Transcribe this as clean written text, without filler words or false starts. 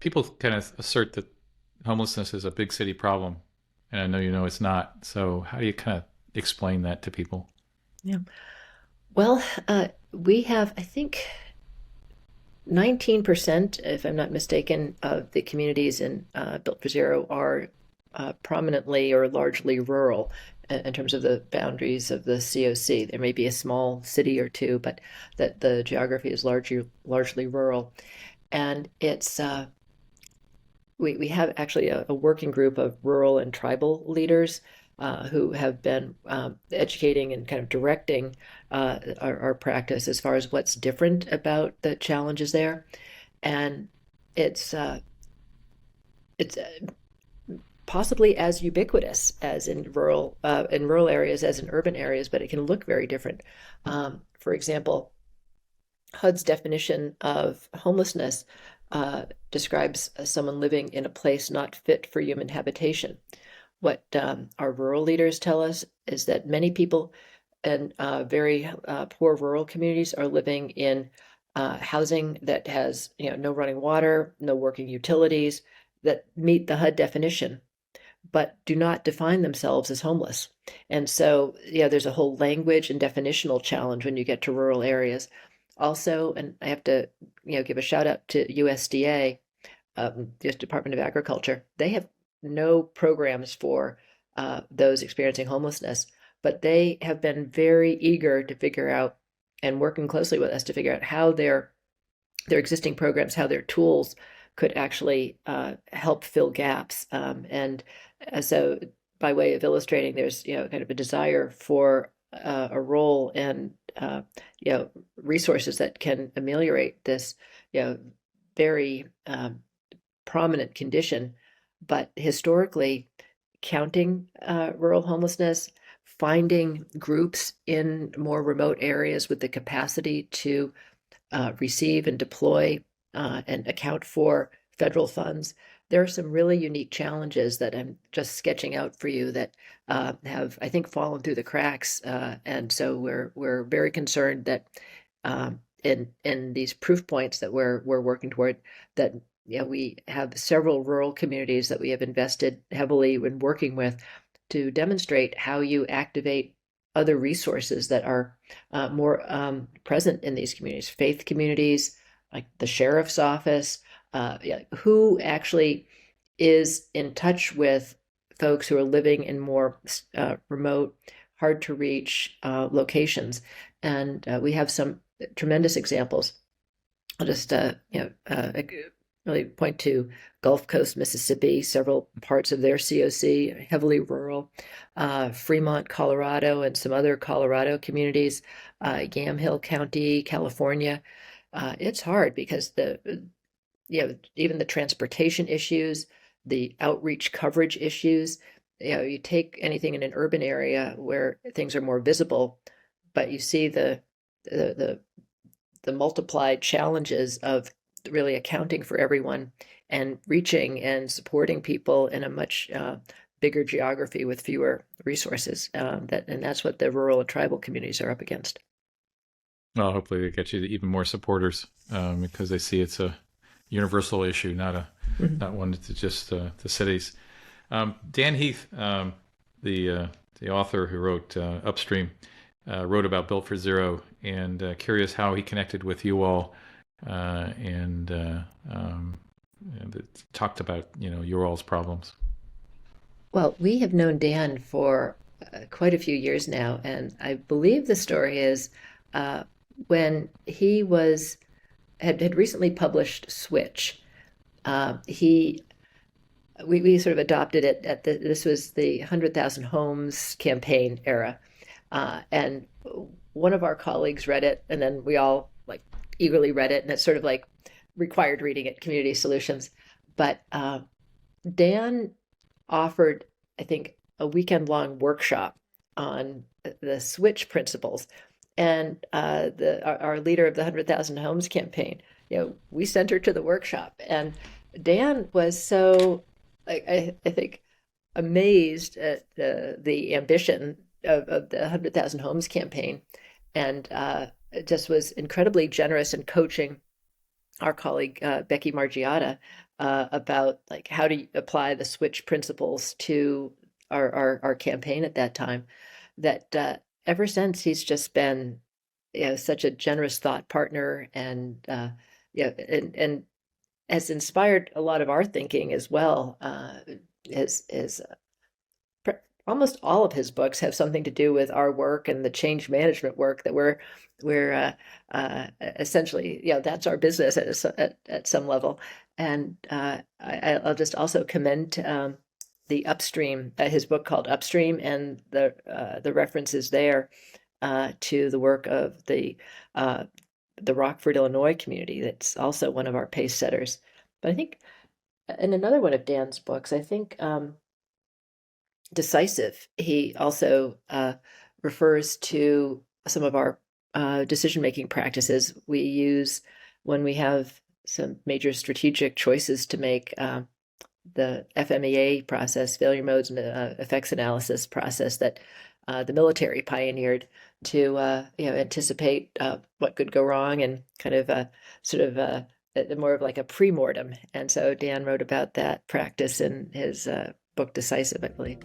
people kind of assert that homelessness is a big city problem, and I know you know it's not. So how do you kind of explain that to people? Yeah. Well, we have, I think, 19%, if I'm not mistaken, of the communities in Built for Zero are prominently or largely rural in terms of the boundaries of the COC. There may be a small city or two, but that the geography is largely rural. And it's we have actually a working group of rural and tribal leaders who have been educating and kind of directing our practice as far as what's different about the challenges there. And it's uh, it's possibly as ubiquitous as in rural areas as in urban areas, but it can look very different. For example, HUD's definition of homelessness describes someone living in a place not fit for human habitation. What our rural leaders tell us is that many people in very poor rural communities are living in housing that has, no running water, no working utilities that meet the HUD definition, but do not define themselves as homeless. And so, there's a whole language and definitional challenge when you get to rural areas. Also, and I have to, give a shout out to USDA, U.S. Department of Agriculture. They have no programs for those experiencing homelessness, but they have been very eager to figure out and working closely with us to figure out how their existing programs, how their tools could actually help fill gaps. And so, by way of illustrating, there's kind of a desire for a role and resources that can ameliorate this very prominent condition. But historically, counting rural homelessness, finding groups in more remote areas with the capacity to receive and deploy and account for federal funds. There are some really unique challenges that I'm just sketching out for you that have, I think, fallen through the cracks, and so we're very concerned that in these proof points that we're working toward, that we have several rural communities that we have invested heavily in working with to demonstrate how you activate other resources that are more present in these communities, faith communities, like the sheriff's office, who actually is in touch with folks who are living in more remote, hard to reach locations. And we have some tremendous examples. I'll just really point to Gulf Coast, Mississippi, several parts of their COC, heavily rural, Fremont, Colorado, and some other Colorado communities, Yamhill County, California. It's hard because even the transportation issues, the outreach coverage issues. You take anything in an urban area where things are more visible, but you see the the multiplied challenges of really accounting for everyone and reaching and supporting people in a much bigger geography with fewer resources. And that's what the rural and tribal communities are up against. Well, hopefully they get you even more supporters because they see it's a universal issue, Mhm. not one to just the cities. Dan Heath, the author who wrote Upstream, wrote about Built for Zero, and curious how he connected with you all, and talked about your all's problems. Well, we have known Dan for quite a few years now, and I believe the story is uh, when he had recently published Switch. He we sort of adopted it this was the 100,000 Homes campaign era, and one of our colleagues read it, and then we all like eagerly read it, and it's sort of like required reading at Community Solutions. But Dan offered, I think, a weekend long workshop on the switch principles. And our leader of the 100,000 Homes campaign, we sent her to the workshop. And Dan was so, I think, amazed at the ambition of the 100,000 Homes campaign, and just was incredibly generous in coaching our colleague Becky Margiotta about like how to apply the switch principles to our campaign at that time. That ever since he's just been, such a generous thought partner, and and has inspired a lot of our thinking as well. His almost all of his books have something to do with our work and the change management work that we're essentially, that's our business at some level. And I'll just also commend the Upstream, his book called Upstream, and the references there to the work of the Rockford, Illinois community. That's also one of our pace setters. But I think in another one of Dan's books, I think Decisive, he also refers to some of our decision-making practices we use when we have some major strategic choices to make. The FMEA process, failure modes and effects analysis process that the military pioneered to anticipate what could go wrong, and kind of sort of more of like a pre-mortem. And so Dan wrote about that practice in his book Decisive, I believe.